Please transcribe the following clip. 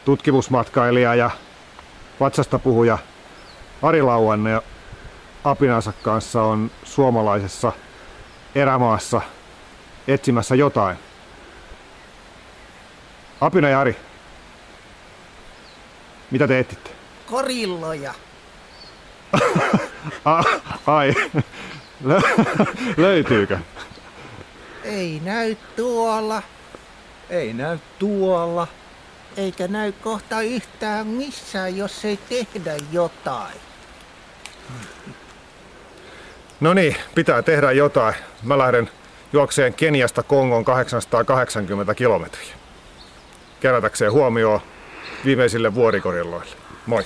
tutkimusmatkailija ja vatsasta puhuja Ari Lauanne apinansa kanssa on suomalaisessa erämaassa etsimässä jotain. Apina ja Ari, mitä te etsitte? Korilloja. Ai, löytyykö? Ei näy tuolla. Ei näy tuolla. Eikä näy kohta yhtään missään, jos ei tehdä jotain. No niin, pitää tehdä jotain. Mä lähden juokseen Keniasta Kongon 880 kilometriä. Kerätäkseen huomioon viimeisille vuorikorilloille. Moi!